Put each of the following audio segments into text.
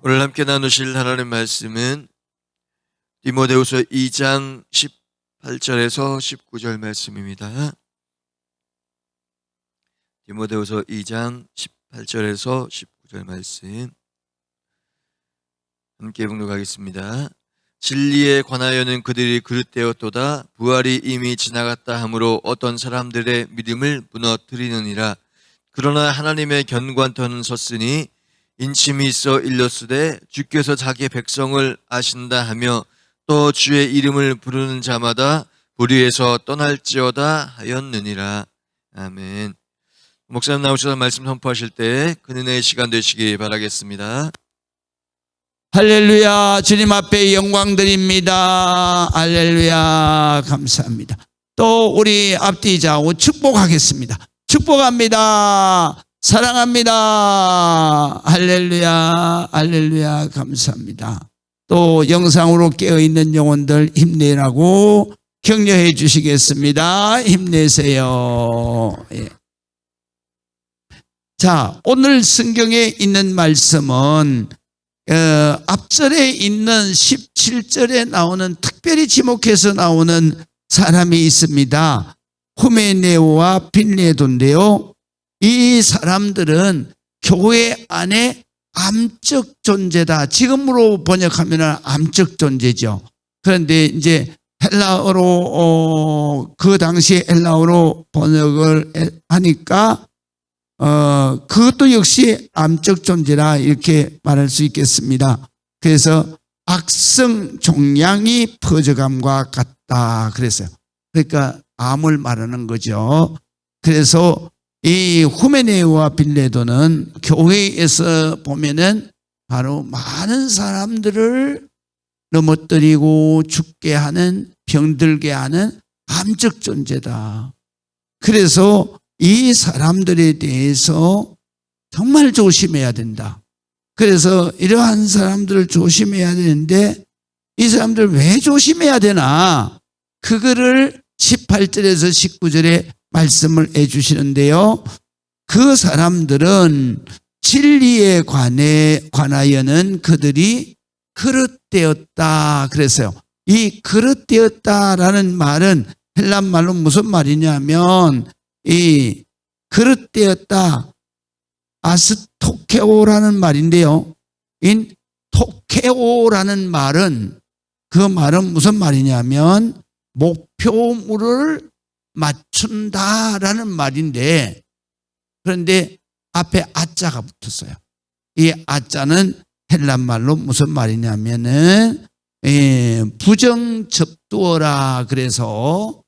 오늘 함께 나누실 하나님의 말씀은 디모데후서 2장 18절에서 19절 말씀입니다. 디모데후서 2장 18절에서 19절 말씀 함께 봉독하겠습니다. 진리에 관하여는 그들이 그릇되었도다. 부활이 이미 지나갔다 하므로 어떤 사람들의 믿음을 무너뜨리느니라. 그러나 하나님의 견관터는 섰으니 인침이 있어 일렀으되 주께서 자기 백성을 아신다 하며 또 주의 이름을 부르는 자마다 불의에서 떠날지어다 하였느니라. 아멘. 목사님 나오셔서 말씀 선포하실 때 큰 은혜의 시간 되시기 바라겠습니다. 할렐루야. 주님 앞에 영광 드립니다. 할렐루야. 감사합니다. 또 우리 앞뒤좌우 축복하겠습니다. 축복합니다. 사랑합니다. 할렐루야. 할렐루야. 감사합니다. 또 영상으로 깨어있는 영혼들 힘내라고 격려해 주시겠습니다. 힘내세요. 예. 자, 오늘 성경에 있는 말씀은 앞절에 있는 17절에 나오는, 특별히 지목해서 나오는 사람이 있습니다. 후메네오와 빌레도인데요. 이 사람들은 교회 안에 암적 존재다. 지금으로 번역하면 암적 존재죠. 그런데 이제 헬라어로 그 당시에 헬라어로 번역을 하니까 그것도 역시 암적 존재라 이렇게 말할 수 있겠습니다. 그래서 악성 종양이 퍼져감과 같다 그랬어요. 그러니까 암을 말하는 거죠. 그래서 이 후메네오와 빌레도는 교회에서 보면은 바로 많은 사람들을 넘어뜨리고 죽게 하는, 병들게 하는 암적 존재다. 그래서 이 사람들에 대해서 정말 조심해야 된다. 그래서 이러한 사람들을 조심해야 되는데, 이 사람들 왜 조심해야 되나? 그거를 18절에서 19절에 말씀을 해주시는데요. 그 사람들은 진리에 관하여는 그들이 그릇되었다 그랬어요. 이 그릇되었다라는 말은 헬란 말로 무슨 말이냐면, 이 그릇되었다, 아스토케오라는 말인데요. 이 토케오라는 말은, 그 말은 무슨 말이냐면 목표물을 맞춘다라는 말인데, 그런데 앞에 아자가 붙었어요. 이 아자는 헬란 말로 무슨 말이냐면은 부정접두어라 그래서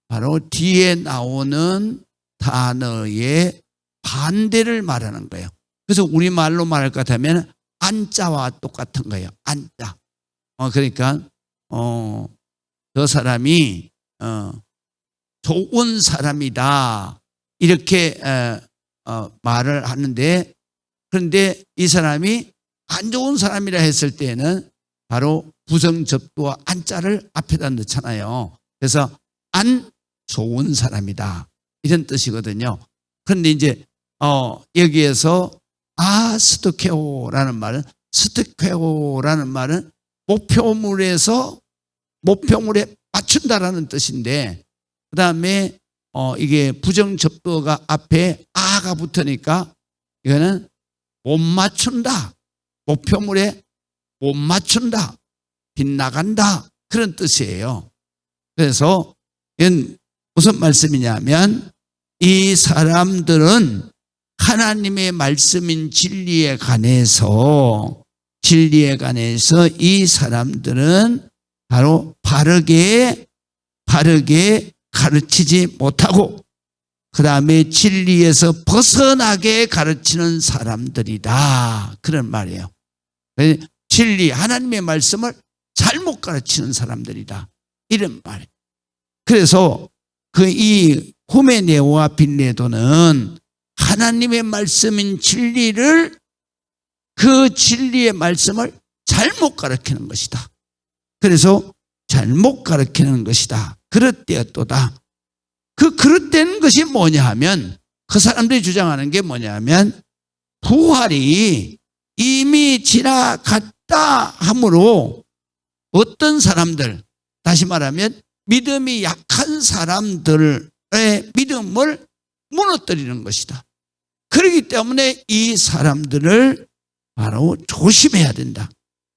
바로 뒤에 나오는 단어의 반대를 말하는 거예요. 그래서 우리말로 말할 것 같으면 안자와 똑같은 거예요. 안자. 그러니까 저 사람이 좋은 사람이다 이렇게 말을 하는데, 그런데 이 사람이 안 좋은 사람이라 했을 때는 바로 부정접두와 안자를 앞에다 넣잖아요. 그래서 안 좋은 사람이다 이런 뜻이거든요. 그런데 이제 여기에서 스토케오라는 말은, 스토케오라는 말은 목표물에 맞춘다라는 뜻인데, 그 다음에 이게 부정접두어가 앞에 아가 붙으니까 이거는 못 맞춘다, 목표물에 못 맞춘다, 빗나간다 그런 뜻이에요. 그래서 이건 무슨 말씀이냐면, 이 사람들은 하나님의 말씀인 진리에 관해서 이 사람들은 바로 바르게 가르치지 못하고, 그 다음에 진리에서 벗어나게 가르치는 사람들이다 그런 말이에요. 진리, 하나님의 말씀을 잘못 가르치는 사람들이다 이런 말이에요. 그래서 이 후메네오와 빌레도는 하나님의 말씀인 진리를, 그 진리의 말씀을 잘못 가르치는 것이다. 그래서 잘못 가르치는 것이다. 그릇되었도다. 그 그릇된 것이 뭐냐 하면, 그 사람들이 주장하는 게 뭐냐 하면 부활이 이미 지나갔다 하므로 어떤 사람들, 다시 말하면 믿음이 약한 사람들의 믿음을 무너뜨리는 것이다. 그렇기 때문에 이 사람들을 바로 조심해야 된다.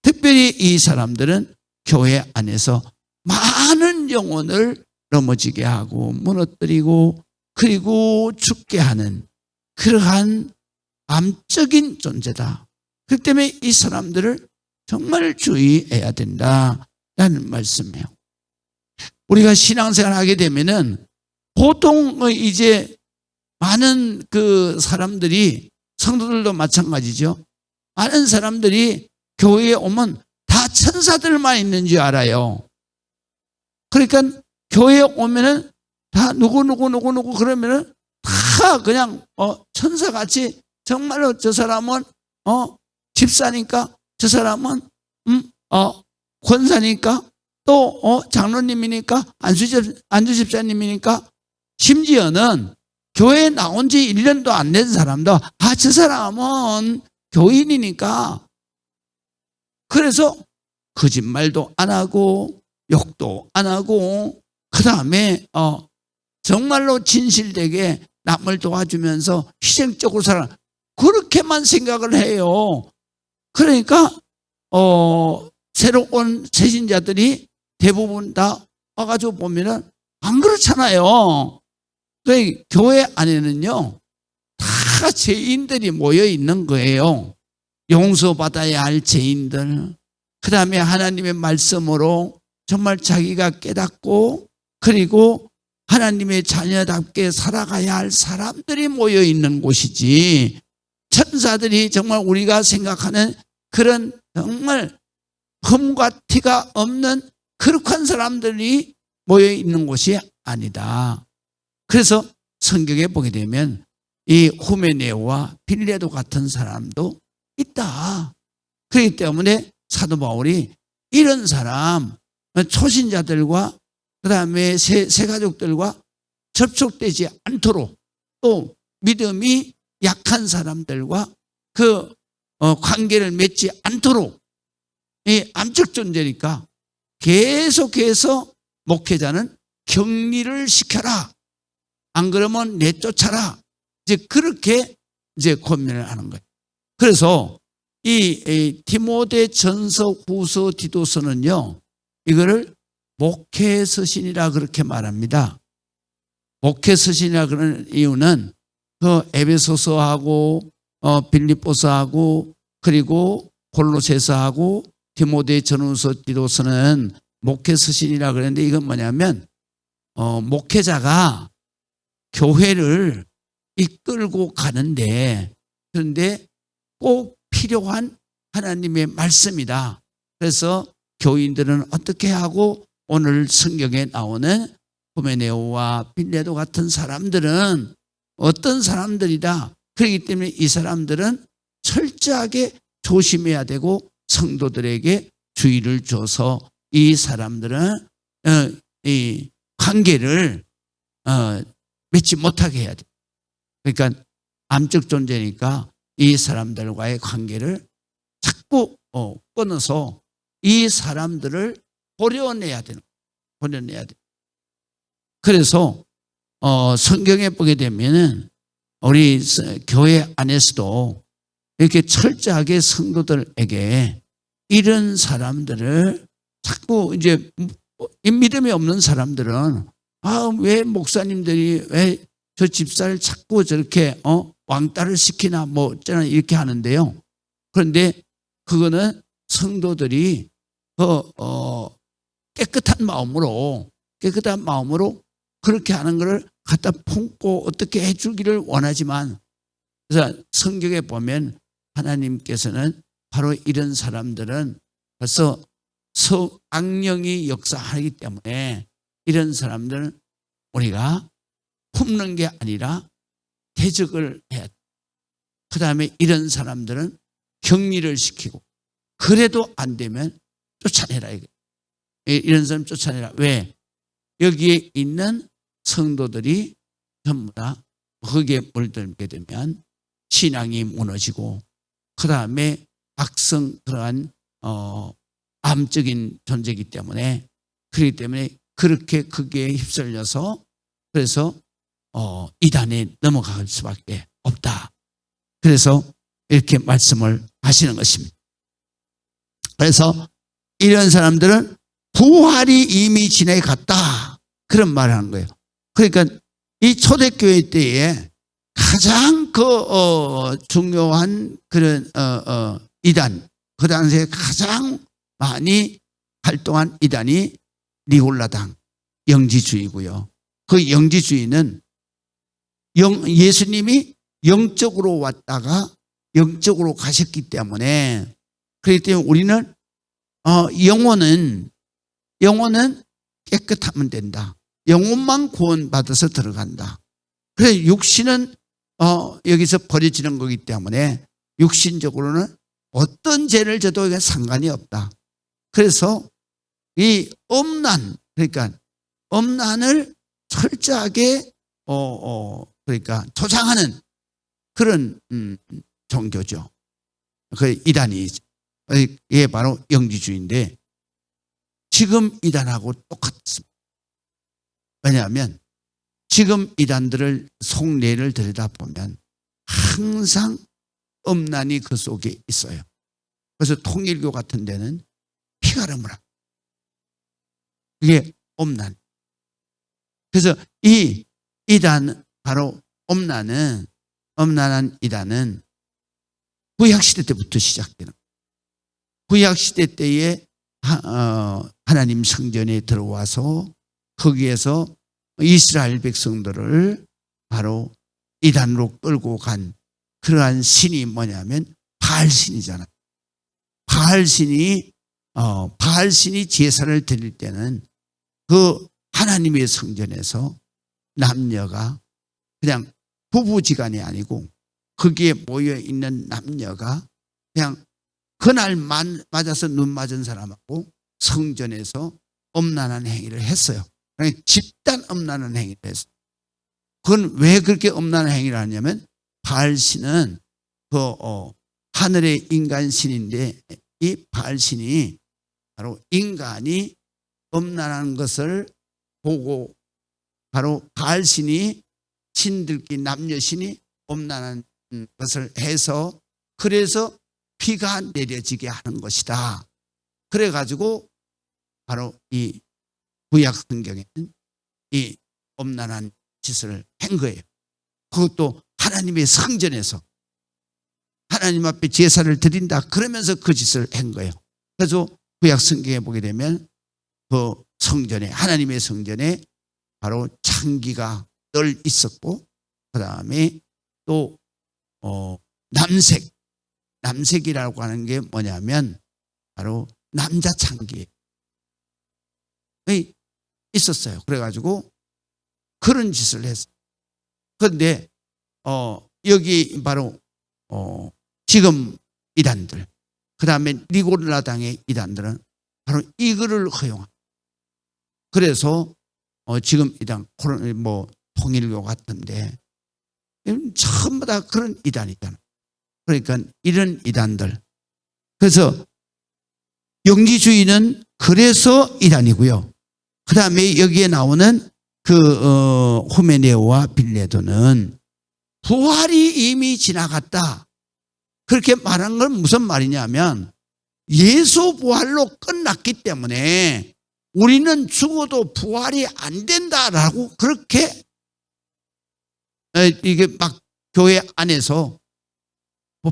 특별히 이 사람들은 교회 안에서 많은 영혼을 넘어지게 하고 무너뜨리고 그리고 죽게 하는 그러한 암적인 존재다. 그렇기 때문에 이 사람들을 정말 주의해야 된다라는 말씀이에요. 우리가 신앙생활 하게 되면은 보통 이제 많은 그 사람들이, 성도들도 마찬가지죠. 많은 사람들이 교회에 오면 다 천사들만 있는 줄 알아요. 그러니까 교회에 오면은 다 누구 그러면은 다 그냥 천사같이, 정말로 저 사람은 집사니까, 저 사람은 권사니까, 또 장로님이니까, 안수 집사님이니까, 심지어는 교회에 나온 지 1년도 안 된 사람도 저 사람은 교인이니까, 그래서 거짓말도 안 하고 욕도 안 하고 그 다음에 정말로 진실되게 남을 도와주면서 희생적으로 살아, 그렇게만 생각을 해요. 그러니까 새로 온 새신자들이 대부분 다 와가지고 보면은 안 그렇잖아요. 교회 안에는요 다 죄인들이 모여 있는 거예요. 용서받아야 할 죄인들, 그 다음에 하나님의 말씀으로 정말 자기가 깨닫고 그리고 하나님의 자녀답게 살아가야 할 사람들이 모여 있는 곳이지, 천사들이 정말 우리가 생각하는 그런 정말 흠과 티가 없는 거룩한 사람들이 모여 있는 곳이 아니다. 그래서 성경에 보게 되면 이 후메네오와 빌레도 같은 사람도 있다. 그렇기 때문에 사도 바울이 이런 사람, 초신자들과 그 다음에 새 가족들과 접촉되지 않도록, 또 믿음이 약한 사람들과 그 관계를 맺지 않도록, 이 암적 존재니까 계속해서 목회자는 격리를 시켜라. 안 그러면 내쫓아라. 이제 그렇게 이제 권면을 하는 거예요. 그래서 이 디모데 전서, 후서, 디도서는요, 이거를 목회 서신이라 그렇게 말합니다. 목회 서신이라 그러는 이유는 그 에베소서하고 빌립보서하고 그리고 골로새서하고 디모데 전후서, 디도서는 목회 서신이라 그러는데, 이건 뭐냐면 목회자가 교회를 이끌고 가는데, 그런데 꼭 필요한 하나님의 말씀이다. 그래서 교인들은 어떻게 하고, 오늘 성경에 나오는 후메네오와 빌레도 같은 사람들은 어떤 사람들이다. 그렇기 때문에 이 사람들은 철저하게 조심해야 되고 성도들에게 주의를 줘서 이 사람들은 이 관계를 맺지 못하게 해야 돼. 그러니까 암적 존재니까 이 사람들과의 관계를 자꾸 끊어서 이 사람들을 버려내야 되는, 버려내야 돼. 그래서 성경에 보게 되면은 우리 교회 안에서도 이렇게 철저하게 성도들에게 이런 사람들을 자꾸 이제 믿음이 없는 사람들은 왜 목사님들이 왜 저 집사를 자꾸 저렇게 왕따를 시키나 뭐 어쩌나 이렇게 하는데요. 그런데 그거는 성도들이 깨끗한 마음으로 그렇게 하는 것을 갖다 품고 어떻게 해주기를 원하지만, 그래서 성경에 보면 하나님께서는 바로 이런 사람들은 벌써 악령이 역사하기 때문에 이런 사람들은 우리가 품는 게 아니라 대적을 해야 돼. 그 다음에 이런 사람들은 격리를 시키고, 그래도 안 되면 쫓아내라. 이런 사람 쫓아내라. 왜? 여기에 있는 성도들이 전부 다 거기에 물들게 되면 신앙이 무너지고 그 다음에 악성 그러한 암적인 존재이기 때문에, 그렇기 때문에 그렇게 거기에 휩쓸려서 그래서 이단에 넘어갈 수밖에 없다. 그래서 이렇게 말씀을 하시는 것입니다. 그래서 이런 사람들은 부활이 이미 지나갔다, 그런 말을 하는 거예요. 그러니까 이 초대교회 때에 가장 중요한 그런 이단, 그 당시에 가장 많이 활동한 이단이 니골라당, 영지주의고요. 그 영지주의는 예수님이 영적으로 왔다가 영적으로 가셨기 때문에, 그렇기 때문에 우리는 영혼은 깨끗하면 된다. 영혼만 구원받아서 들어간다. 그래서 육신은 여기서 버려지는 거기 때문에 육신적으로는 어떤 죄를 져도 상관이 없다. 그래서 이 그러니까 엄난을 철저하게 그러니까 조장하는 그런 종교죠. 그 이단이, 이게 바로 영지주의인데 지금 이단하고 똑같습니다. 왜냐하면 지금 이단들을 속내를 들여다보면 항상 엄난이 그 속에 있어요. 그래서 통일교 같은 데는 피가름을 합니다. 이게 엄난. 그래서 이 이단, 바로 엄난한 이단은 구약시대 때부터 시작되는 거예요. 구약시대 때에 하나님 성전에 들어와서 거기에서 이스라엘 백성들을 바로 이단으로 끌고 간 그러한 신이 뭐냐면 바알신이잖아요. 바알신이 제사를 드릴 때는 그 하나님의 성전에서 남녀가 그냥 부부지간이 아니고 거기에 모여 있는 남녀가 그냥 그날 맞아서 눈 맞은 사람하고 성전에서 음란한 행위를 했어요. 그러니까 집단 음란한 행위를 했어요. 그건 왜 그렇게 음란한 행위를 하냐면 바알신은 하늘의 인간신인데 이 바알신이 바로 인간이 음란한 것을 보고 바로 바알신이 신들끼리 남녀신이 음란한 것을 해서 그래서 피가 내려지게 하는 것이다. 그래가지고 바로 이 구약 성경에는 이 음란한 짓을 한 거예요. 그것도 하나님의 성전에서 하나님 앞에 제사를 드린다 그러면서 그 짓을 한 거예요. 그래서 구약 성경에 보게 되면 그 성전에, 하나님의 성전에 바로 창기가 늘 있었고 그 다음에 또 남색이라고 하는 게 뭐냐면 바로 남자 창기에 있었어요. 그래가지고 그런 짓을 했어요. 그런데 여기 바로 지금 이단들, 그 다음에 니골라당의 이단들은 바로 이거를 허용합니다. 그래서 지금 이단 통일교 같은데 전부 다 그런 이단이잖아요. 그러니까 이런 이단들, 그래서 영지주의는 그래서 이단이고요. 그 다음에 여기에 나오는 후메네오와 빌레도는 부활이 이미 지나갔다 그렇게 말한 건 무슨 말이냐면 예수 부활로 끝났기 때문에 우리는 죽어도 부활이 안 된다라고 그렇게 이게 막 교회 안에서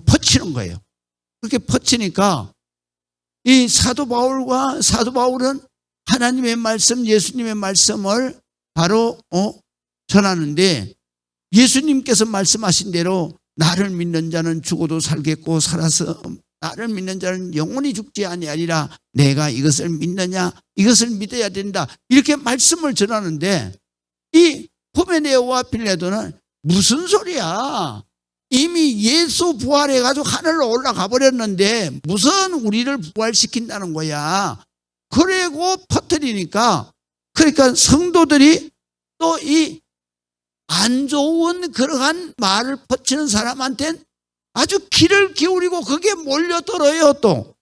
퍼치는 거예요. 그렇게 퍼치니까 이 사도 바울은 하나님의 말씀, 예수님의 말씀을 바로 전하는데 예수님께서 말씀하신 대로 나를 믿는 자는 죽어도 살겠고 살아서 나를 믿는 자는 영원히 죽지 아니하리라. 내가 이것을 믿느냐? 이것을 믿어야 된다. 이렇게 말씀을 전하는데 이 후메네오와 빌레도는 무슨 소리야? 이미 예수 부활해가지고 하늘로 올라가 버렸는데 무슨 우리를 부활시킨다는 거야. 그리고 퍼뜨리니까 그러니까 성도들이 또 이 안 좋은 그러한 말을 퍼치는 사람한테는 아주 귀를 기울이고 거기에 몰려들어요 또.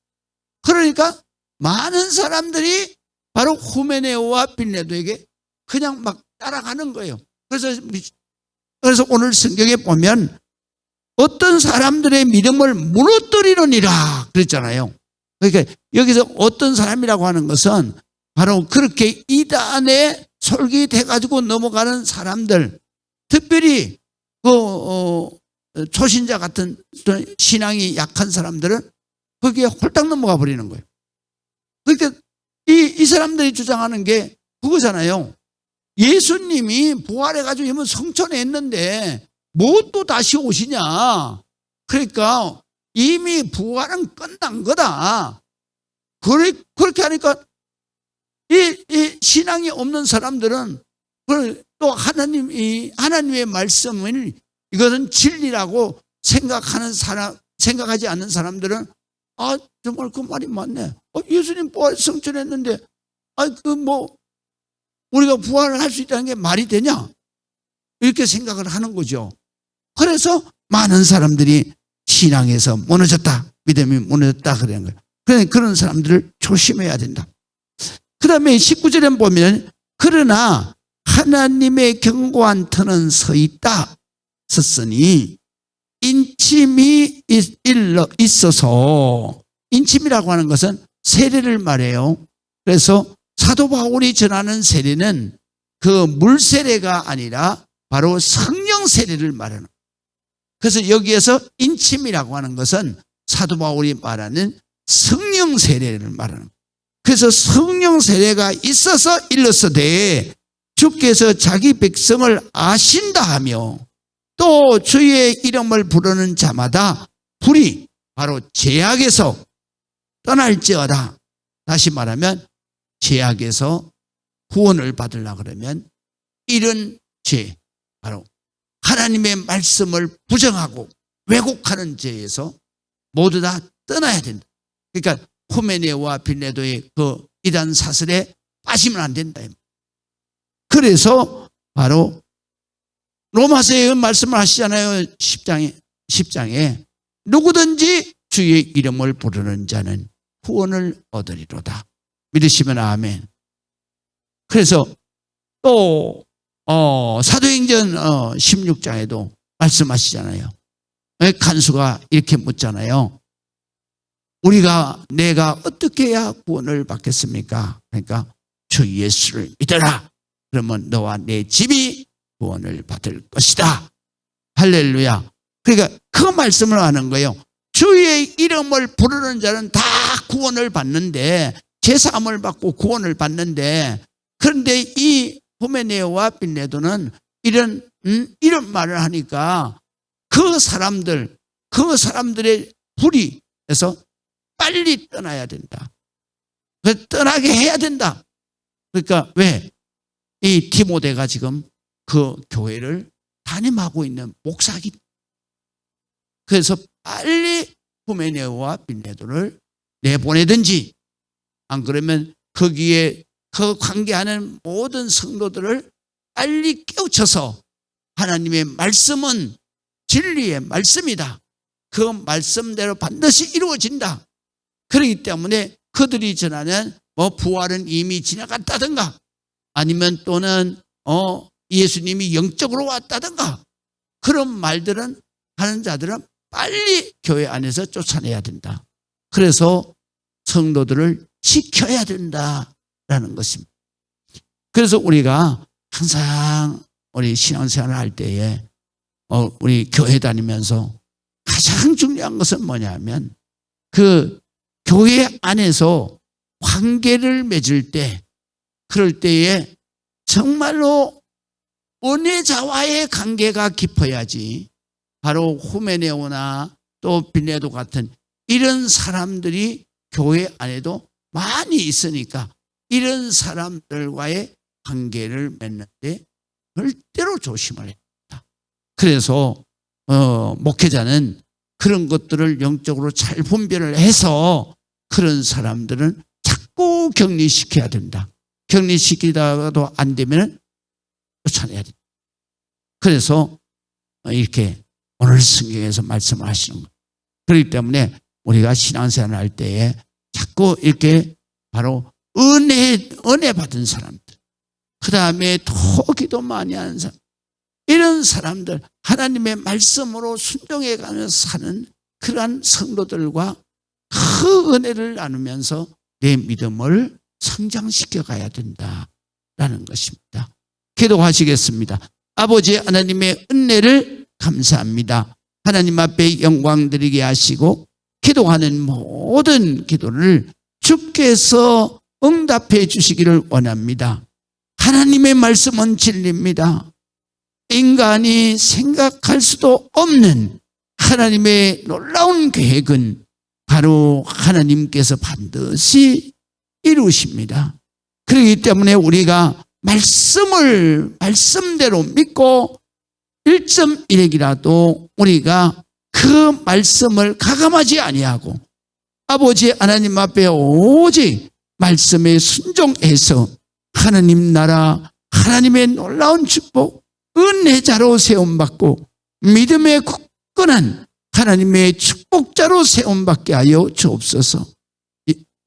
그러니까 많은 사람들이 바로 후메네오와 빌레도에게 그냥 막 따라가는 거예요. 그래서 오늘 성경에 보면 어떤 사람들의 믿음을 무너뜨리느니라 그랬잖아요. 그러니까 여기서 어떤 사람이라고 하는 것은 바로 그렇게 이단에 솔깃해가지고 넘어가는 사람들, 특별히 초신자 같은 신앙이 약한 사람들은 거기에 홀딱 넘어가 버리는 거예요. 그러니까 이 사람들이 주장하는 게 그거잖아요. 예수님이 부활해가지고 성천했는데 뭐 또 다시 오시냐. 그러니까 이미 부활은 끝난 거다. 그렇게 하니까 이 신앙이 없는 사람들은 또 하나님의 말씀을 이것은 진리라고 생각하지 않는 사람들은 정말 그 말이 맞네. 예수님 부활 성천했는데 우리가 부활을 할 수 있다는 게 말이 되냐? 이렇게 생각을 하는 거죠. 그래서 많은 사람들이 신앙에서 무너졌다. 믿음이 무너졌다. 그러는 거예요. 그러니까 그런 사람들을 조심해야 된다. 그 다음에 19절에 보면 그러나 하나님의 견고한 터는 서 있다. 섰으니 인침이 있어서, 인침이라고 하는 것은 세례를 말해요. 그래서 사도 바울이 전하는 세례는 그 물세례가 아니라 바로 성령 세례를 말하는 거예요. 그래서 여기에서 인침이라고 하는 것은 사도 바울이 말하는 성령 세례를 말하는 거예요. 그래서 성령 세례가 있어서 일렀으되 주께서 자기 백성을 아신다 하며 또 주의 이름을 부르는 자마다 불이 바로 죄악에서 떠날지어다. 다시 말하면 죄악에서 구원을 받으려고 그러면 이런 죄, 바로 하나님의 말씀을 부정하고 왜곡하는 죄에서 모두 다 떠나야 된다. 그러니까 후메네오와 빌레도의 그 이단 사슬에 빠지면 안 된다. 그래서 바로 로마서에 말씀을 하시잖아요. 10장에 누구든지 주의 이름을 부르는 자는 구원을 얻으리로다. 믿으시면 아멘. 그래서 또 사도행전 16장에도 말씀하시잖아요. 간수가 이렇게 묻잖아요. 내가 어떻게 해야 구원을 받겠습니까? 그러니까 주 예수를 믿어라. 그러면 너와 내 집이 구원을 받을 것이다. 할렐루야. 그러니까 그 말씀을 하는 거예요. 주의 이름을 부르는 자는 다 구원을 받는데, 제사함을 받고 구원을 받는데, 그런데 이 후메네오와 빌레도는 이런 말을 하니까 그 사람들의 불의에서 빨리 떠나야 된다. 떠나게 해야 된다. 그러니까 왜? 이 디모데가 지금 그 교회를 담임하고 있는 목사기. 그래서 빨리 후메네오와 빌레도를 내보내든지, 안 그러면 거기에 그 관계하는 모든 성도들을 빨리 깨우쳐서 하나님의 말씀은 진리의 말씀이다. 그 말씀대로 반드시 이루어진다. 그렇기 때문에 그들이 전하는 부활은 이미 지나갔다든가 아니면 또는 예수님이 영적으로 왔다든가 그런 말들은 하는 자들은 빨리 교회 안에서 쫓아내야 된다. 그래서 성도들을 지켜야 된다라는 것입니다. 그래서 우리가 항상 우리 신앙생활을 할 때에 우리 교회 다니면서 가장 중요한 것은 뭐냐면 그 교회 안에서 관계를 맺을 때, 그럴 때에 정말로 은혜자와의 관계가 깊어야지 바로 후메네오나 또 빌레도 같은 이런 사람들이 교회 안에도 많이 있으니까 이런 사람들과의 관계를 맺는데 절대로 조심을 해야 된다. 그래서 목회자는 그런 것들을 영적으로 잘 분별을 해서 그런 사람들은 자꾸 격리시켜야 된다. 격리시키다가도 안 되면 쫓아내야 된다. 그래서 이렇게 오늘 성경에서 말씀하시는 거예요. 그렇기 때문에 우리가 신앙생활 할 때에 자꾸 이렇게 바로 은혜 받은 사람들, 그 다음에 더 기도 많이 하는 사람, 이런 사람들, 하나님의 말씀으로 순종해 가면서 사는 그러한 성도들과 그 은혜를 나누면서 내 믿음을 성장시켜 가야 된다라는 것입니다. 기도하시겠습니다. 아버지 하나님의 은혜를 감사합니다. 하나님 앞에 영광 드리게 하시고 기도하는 모든 기도를 주께서 응답해 주시기를 원합니다. 하나님의 말씀은 진리입니다. 인간이 생각할 수도 없는 하나님의 놀라운 계획은 바로 하나님께서 반드시 이루십니다. 그렇기 때문에 우리가 말씀대로 믿고 1.1핵이라도 우리가 그 말씀을 가감하지 아니하고 아버지 하나님 앞에 오직 말씀에 순종해서 하나님 나라, 하나님의 놀라운 축복, 은혜자로 세움받고 믿음의 굳건한 하나님의 축복자로 세움받게 하여 주옵소서.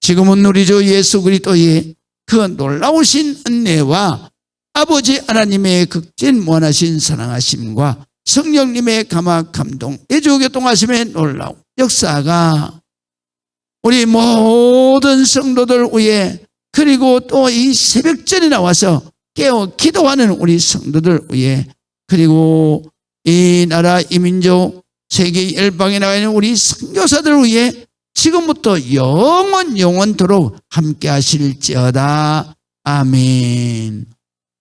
지금은 우리 주 예수 그리스도의 그 놀라우신 은혜와 아버지 하나님의 극진무한하신 사랑하심과 성령님의 감화 감동, 애주교통하심의 놀라운 역사가 우리 모든 성도들 위해, 그리고 또 이 새벽전에 나와서 깨어 기도하는 우리 성도들 위해, 그리고 이 나라 이 민족 세계 열방에 나와 있는 우리 선교사들 위해 지금부터 영원토록 함께 하실지어다. 아멘.